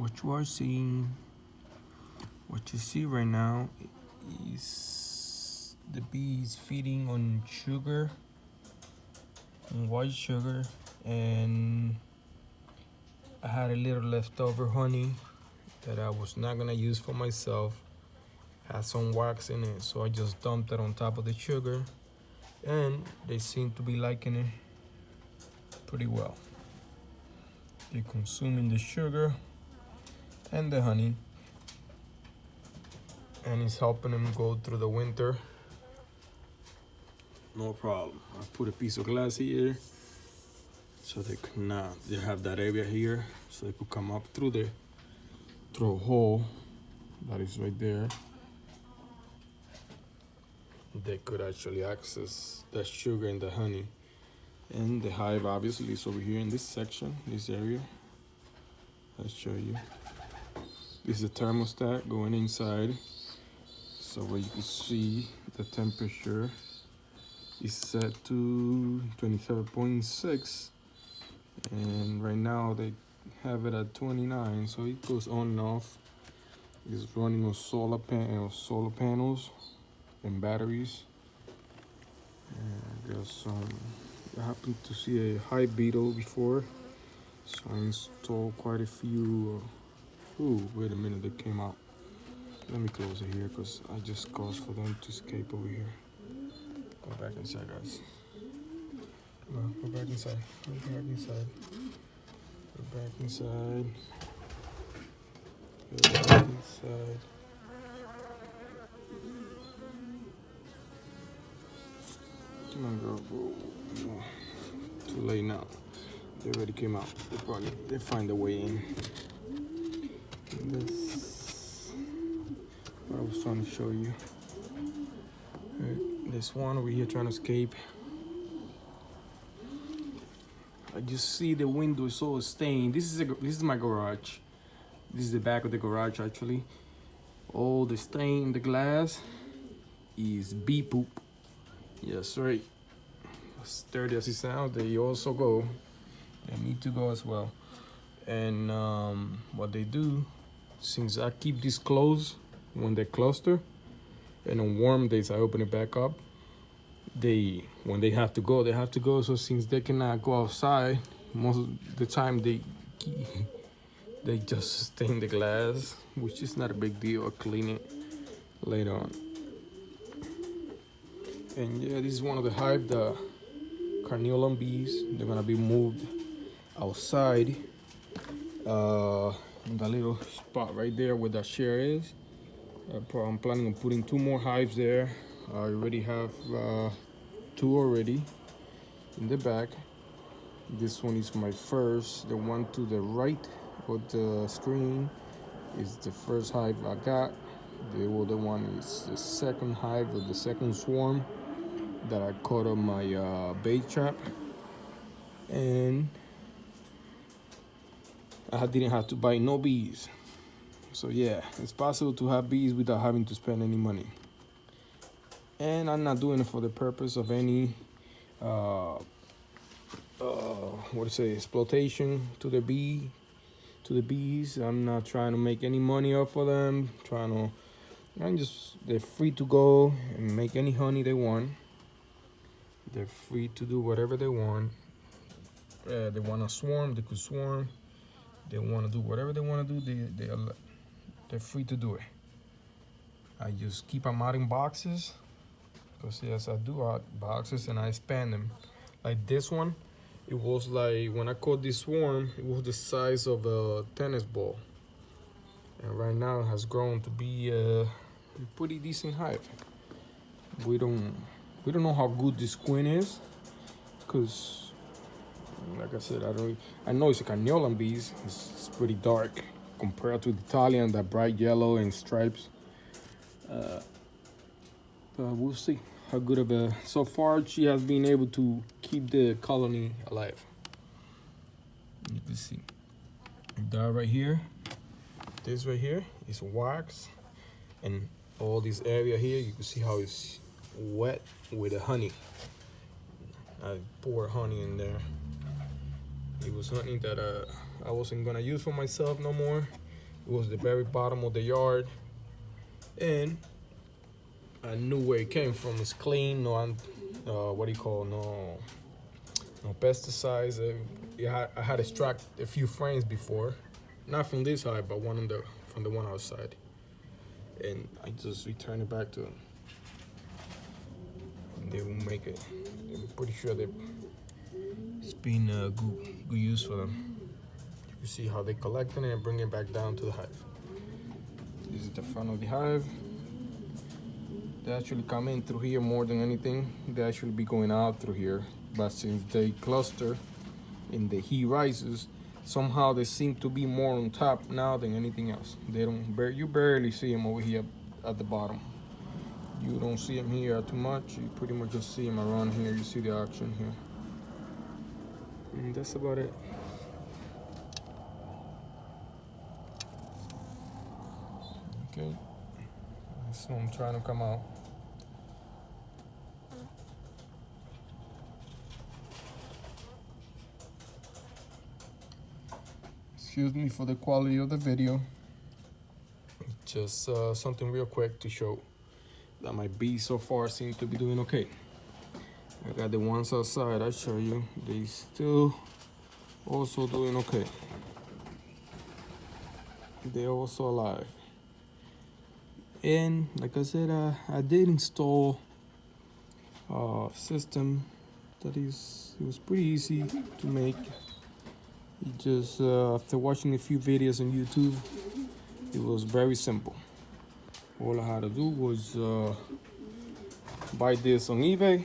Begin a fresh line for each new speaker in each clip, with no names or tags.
What you see right now is the bees feeding on sugar, on white sugar, and I had a little leftover honey that I was not gonna use for myself. Had some wax in it, so I just dumped it on top of the sugar, and they seem to be liking it pretty well. They're consuming the sugar and the honey, and it's helping them go through the winter. No problem. I put a piece of glass here so they have that area here, so they could come up through a hole that is right there. They could actually access the sugar and the honey. And the hive obviously is over here in this section, this area. I'll show you. This is a thermostat going inside. So where you can see the temperature is set to 27.6. And right now they have it at 29. So it goes on and off. It's running on solar panels and batteries. And there's some. I happened to see a hive beetle before, so I installed quite a few. Wait a minute, they came out. Let me close it here because I just caused for them to escape over here. Go back inside, guys. Come on, go back inside. Go back inside. Go back inside. Go back inside. Come on, girl. Oh, too late now. They already came out. They find a way in. This what I was trying to show you. This one over here trying to escape. I just see the window is so stained. This is my garage. This is the back of the garage actually. All the stain in the glass is bee poop. Yes, right. As dirty as it sounds, they also go. They need to go as well. And what they do, since I keep this closed when they cluster, and on warm days I open it back up, when they have to go, they have to go. So since they cannot go outside, most of the time they just stain the glass, which is not a big deal. I'll clean it later on. And yeah, this is one of the hive, the carniolan bees. They're gonna be moved outside in the little spot right there where that chair is. I'm planning on putting 2 more hives there. I already have 2 already in the back. This one is my first. The one to the right of the screen is the first hive I got. The other one is the second hive or the second swarm that I caught on my bait trap. And I didn't have to buy no bees. So yeah, it's possible to have bees without having to spend any money. And I'm not doing it for the purpose of any exploitation to the bees. I'm not trying to make any money off of them. They're free to go and make any honey they want. They're free to do whatever they want. They want to swarm, they could swarm. They want to do whatever they want to do, they're free to do it. I just keep them out in boxes, because yes, I do out boxes and I expand them. Like this one, it was like, when I caught this swarm, it was the size of a tennis ball. And right now it has grown to be a pretty decent hive. We don't know how good this queen is, because like I said, I know it's a carniolan bees. It's pretty dark compared to the Italian, that bright yellow and stripes. But we'll see how good of a. So far, she has been able to keep the colony alive. You can see that right here. This right here is wax, and all this area here, you can see how it's wet with the honey. I poured honey in there. It was honey that I wasn't gonna use for myself no more. It was the very bottom of the yard, and I knew where it came from. It's clean, no, what do you call, no pesticides. Yeah, I had extracted a few frames before, not from this hive, but from the one outside, and I just returned it back to them. And they will make it. I'm pretty sure that it's been good use for them. You see how they collecting it and bring it back down to the hive. This is the front of the hive. They actually come in through here more than anything. They actually be going out through here, but since they cluster and the heat rises, somehow they seem to be more on top now than anything else. They don't. You barely see them over here at the bottom. You don't see them here too much. You pretty much just see them around here. You see the action here. And that's about it. Okay, so I'm trying to come out. Excuse me for the quality of the video. Just something real quick to show that my bees so far seem to be doing okay. I got the ones outside, I show you, they still also doing okay. They're also alive. And like I said, I did install a system that it was pretty easy to make. It just after watching a few videos on YouTube, it was very simple. All I had to do was buy this on eBay.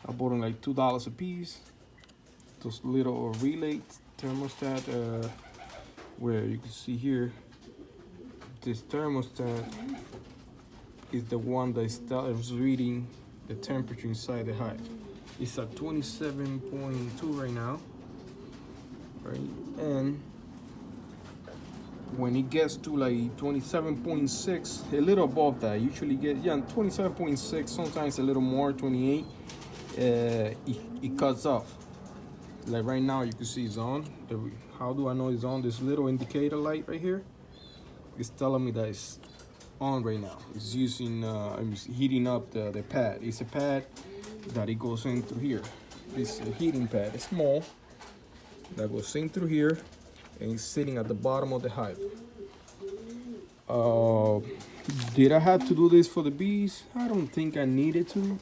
I bought them like $2 a piece. Those little relay thermostat, where you can see here, this thermostat is the one that is reading the temperature inside the hive. It's at 27.2 right now, right? And when it gets to like 27.6, a little above that, usually get 27.6, sometimes a little more, 28, it cuts off. Like right now, you can see it's on. How do I know it's on? This little indicator light right here, it's telling me that it's on right now. It's using, it's heating up the pad. It's a pad that it goes in through here. It's a heating pad. It's small, that goes in through here, and it's sitting at the bottom of the hive. Did I have to do this for the bees? I don't think I needed to,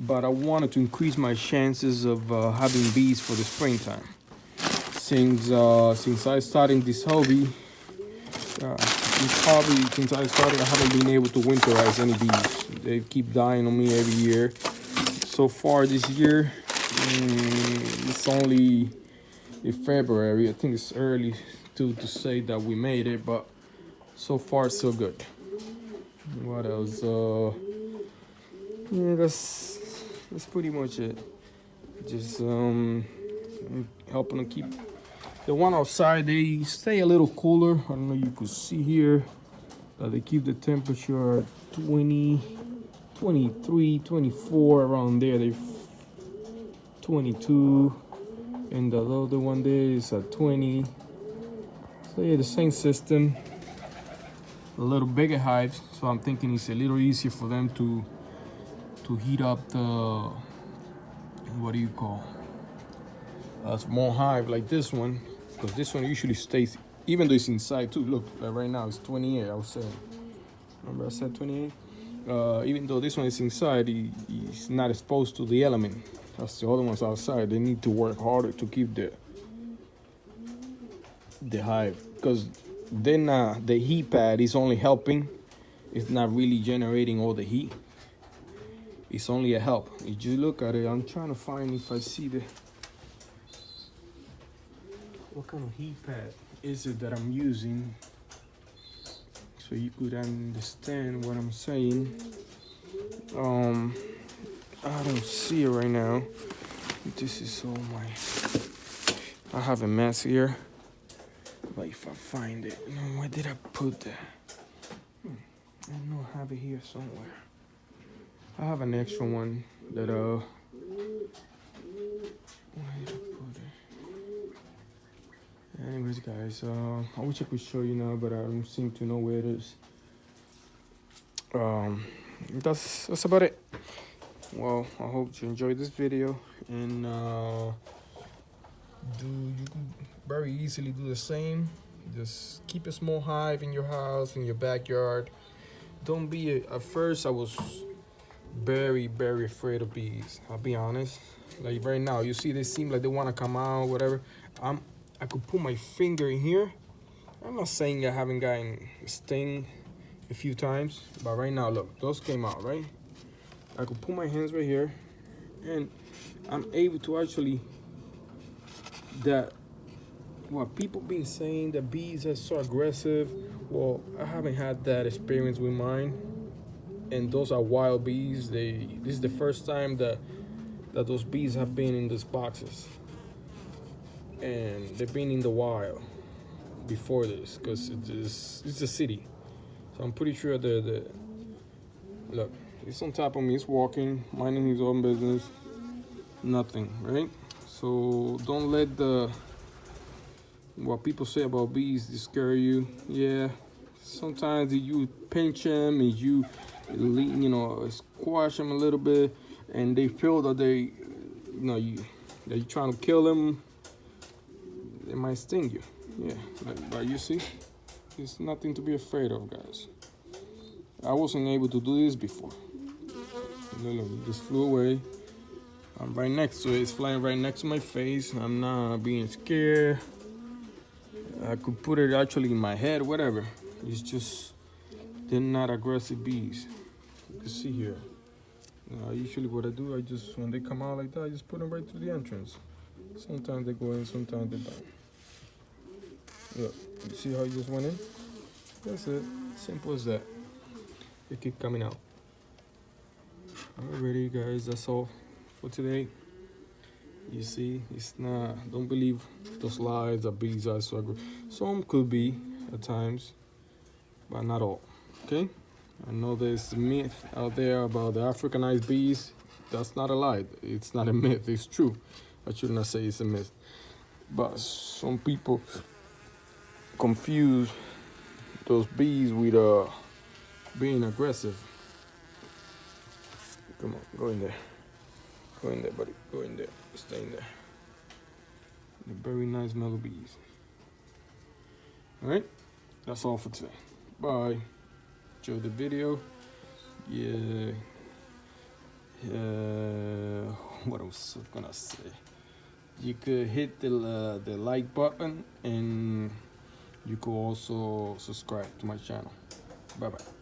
but I wanted to increase my chances of having bees for the springtime. Since I started this hobby, since I started, I haven't been able to winterize any bees. They keep dying on me every year. So far this year, it's only in February. I think it's early to say that we made it, but so far so good. What else? Yeah, that's pretty much it. Just helping to keep the one outside. They stay a little cooler. I don't know, you could see here that they keep the temperature at 20, 23, 24, around there. They're 22, and the other one there is at 20. So yeah, the same system. A little bigger hives, so I'm thinking it's a little easier for them to heat up the, what do you call, a small hive like this one, because this one usually stays, even though it's inside too. Look, like right now it's 28, I was saying. Remember I said 28? Even though this one is inside, it's not exposed to the element. That's the other ones outside. They need to work harder to keep the hive, because then the heat pad is only helping. It's not really generating all the heat. It's only a help. If you look at it, I'm trying to find if I see what kind of heat pad is it that I'm using, so you could understand what I'm saying. I don't see it right now. This is all I have a mess here. But if I find it, where did I put that? I know I have it here somewhere. I have an extra one that where did I put it? Anyways, guys, I wish I could show you now, but I don't seem to know where it is. That's about it. Well, I hope you enjoyed this video, and you can very easily do the same. Just keep a small hive in your house, in your backyard. Don't be at first I was very afraid of bees. I'll be honest. Like right now, you see they seem like they want to come out, whatever. I could put my finger in here. I'm not saying I haven't gotten sting a few times, but right now, look, those came out, right? I could put my hands right here, and I'm able to actually, that what people been saying that bees are so aggressive. Well, I haven't had that experience with mine, and those are wild bees. This is the first time that those bees have been in these boxes, and they've been in the wild before this, because it's a city. So I'm pretty sure the look, he's on top of me, he's walking, minding his own business, nothing, right? So don't let what people say about bees scare you. Yeah, sometimes you pinch them and you squash them a little bit, and they feel that that you're trying to kill them. It might sting you. Yeah, but you see, it's nothing to be afraid of, guys. I wasn't able to do this before. Look, it just flew away. I'm right next to it. It's flying right next to my face. I'm not being scared. I could put it actually in my head, whatever. It's just, they're not aggressive bees. You can see here. Usually what I do, when they come out like that, I just put them right through the entrance. Sometimes they go in, sometimes they don't. Look, you see how he just went in? That's it. Simple as that. They keep coming out. Alrighty, guys, that's all for today. You see, it's not, don't believe those lies that bees are so aggressive. Some could be at times, but not all. Okay? I know there's a myth out there about the Africanized bees. That's not a lie. It's not a myth. It's true. I should not say it's a myth. But some people confuse those bees with being aggressive. Come on, go in there. Go in there, buddy. Go in there. Stay in there. They're very nice mellow bees. Alright? That's all for today. Bye. Enjoy the video. Yeah. What I was gonna say. You could hit the like button, and you could also subscribe to my channel. Bye bye.